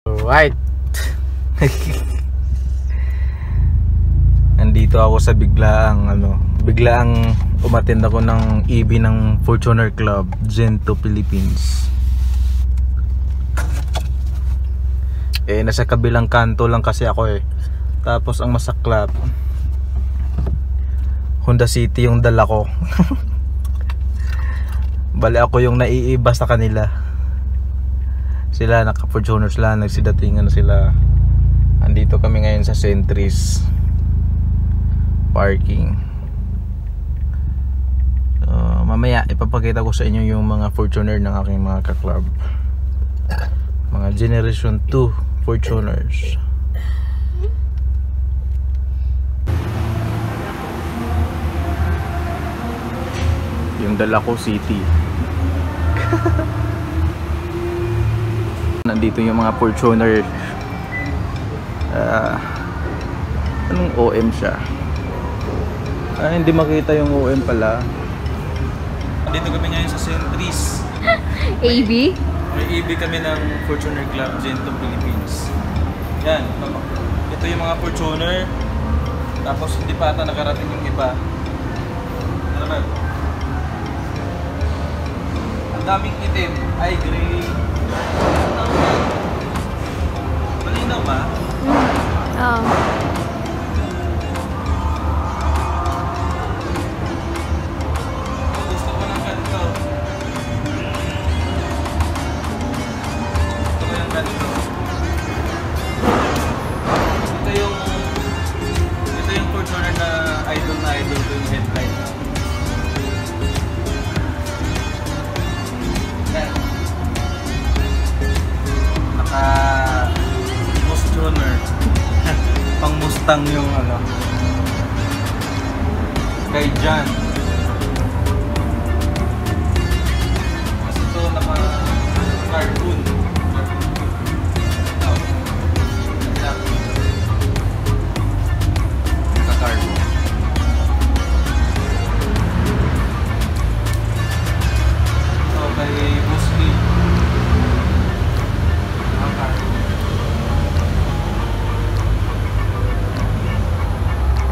Alright. Nandito ako sa biglaang umattend ako ng EB ng Fortuner Club Gento Philippines. Nasa kabilang kanto lang kasi ako Tapos ang masaklap, Honda City yung dala ko. Bali ako yung naiiba sa kanila. Sila naka-Fortuner sila, nagsidatingan na sila. Andito kami ngayon sa Centris parking. Mamaya ipapakita ko sa inyo yung mga Fortuner ng aking mga ka-club. Mga Generation 2 Fortuners. Yung dala ko City. Nandito yung mga Fortuner. Anong OM siya? Hindi makita yung OM pala. Nandito kami ngayon sa Centris. AB? May AB kami ng Fortuner Club Gento Philippines. Yan. Ito yung mga Fortuner. Tapos hindi pa ata nakarating yung iba. Ano naman? Ang daming itim. Ay, gray. Malinaw ba? Oo. Gusto ko ng ganito. Gusto ko yung ganito. Ito yung Fortuner na idol ko yung headlight. Yan. Fortuner. Pang Mustang yung kay John. Kasi ito naka-carbon. Naka-carbon. Ito kay Busby.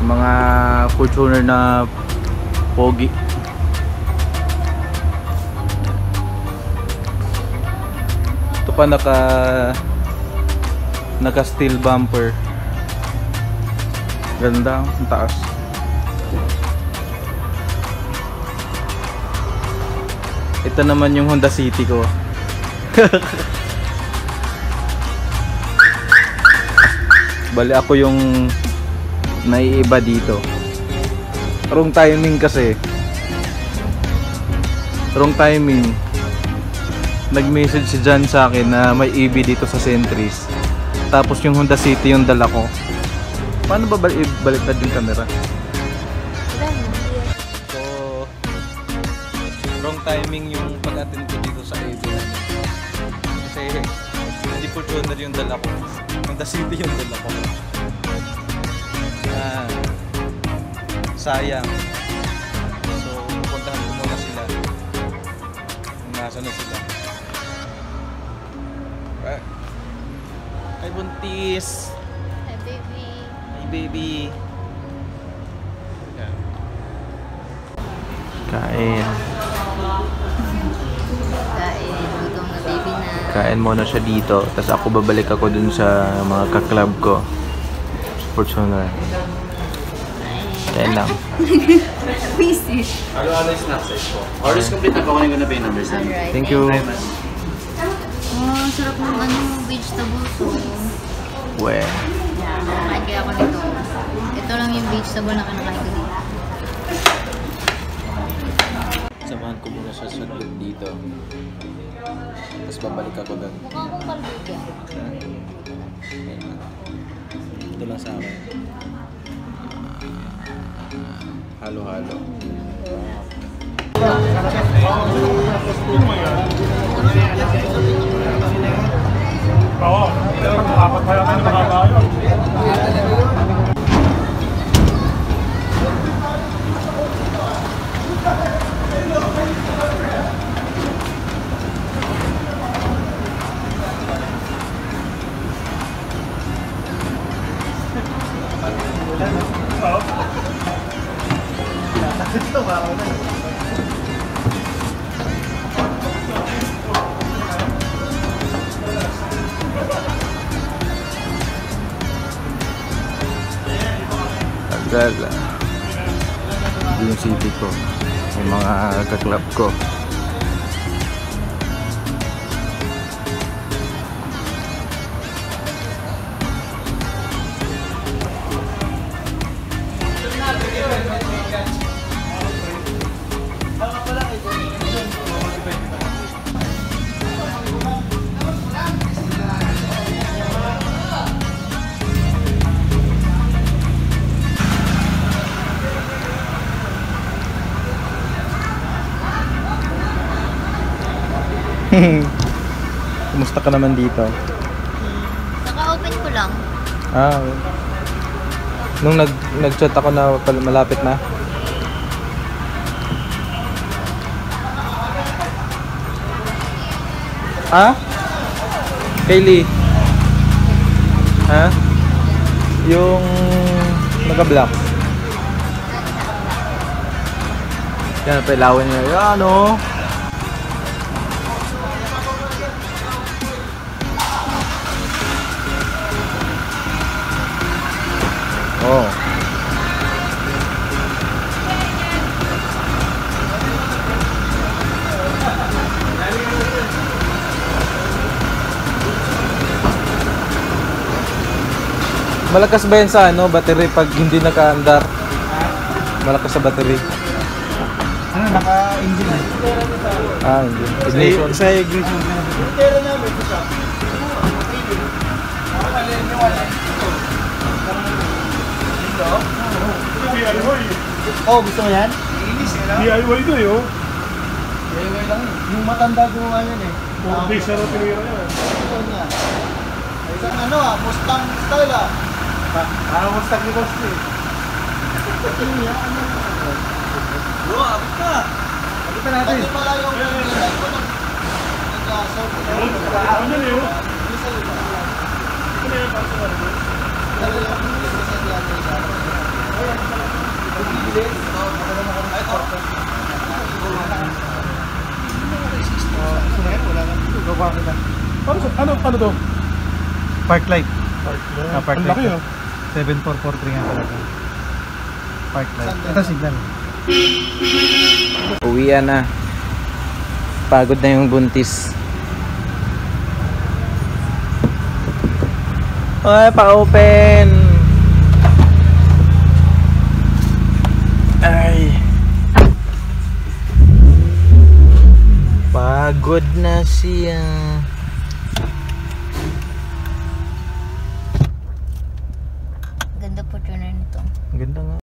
Mga Fortuner na pogi. Ito pa naka steel bumper. Ganda ang taas. Ito naman yung Honda City ko. Bali ako yung naiiba dito. Wrong timing kasi. Wrong timing. Nag-message si John sa akin na may EB dito sa Centris. Tapos yung Honda City yung dala ko. Paano ba baliktad yung camera? So, wrong timing yung pag-attend ko dito sa EB. Kasi hindi Fortuner yung dala ko. Honda City yung dala ko. Sayang. So, pupuntahan ko muna sila. Kung nasa na sila. Hi buntis. Hi baby. Hi baby. Yan. Kain. Gutom na baby na. Kain muna siya dito. Tapos ako babalik ako dun sa mga ka-club ko. Fortuner. Yan lang. Busy. Ano yung snack size po? Orders complete na po. Kunin ko na pay numbers. Alright. Thank you. Oh, sarap ng vegetables. We. Nakain kaya ako nito. Ito lang yung vegetable na kinakain ko dito. Samahan ko muna siya sa loob dito. Tapos babalik ako doon. Mukha akong kalbuga. Ito lang sa akin. Halo-halo. Oo, apat pa yata na makakayo. Tagal. Yung city ko. Yung mga kaklub ko. Kumusta ka naman dito? Naka-open ko lang. Ah, nung nag-chat ako na malapit na. Ha? Kaylee? Ha? Yung naka-black. Yan, pailawan niya. Yan, oh. Oh. Malakas ba yan sa ano, battery pag hindi nakaandar? Malakas sa battery. Ano, naka-engine eh. Ah, hindi. Ignition. Sa ignition. Oh, gusto mo yan? DIY to eh, oh. DIY lang yun. Yung matanda gumawa yan eh. 4 days na rin tinira yan. Ito niya. Isang ano ah, Mustang style ah. Parang Mustang ni Boss eh. Ito niya, ano? Bro, abot ka. Abot ka natin. Pati pala yung nilagay ko nag-assault. Ano yun eh, oh. Ano to? Park light. Park Ang light. laki oh. 7443 nga talaga. Park light. Ito signal. Uwian na. Pagod na yung buntis. Ay, pa-open. Ay. Pagod na siya. Ganda po tuner nito. Ganda nga.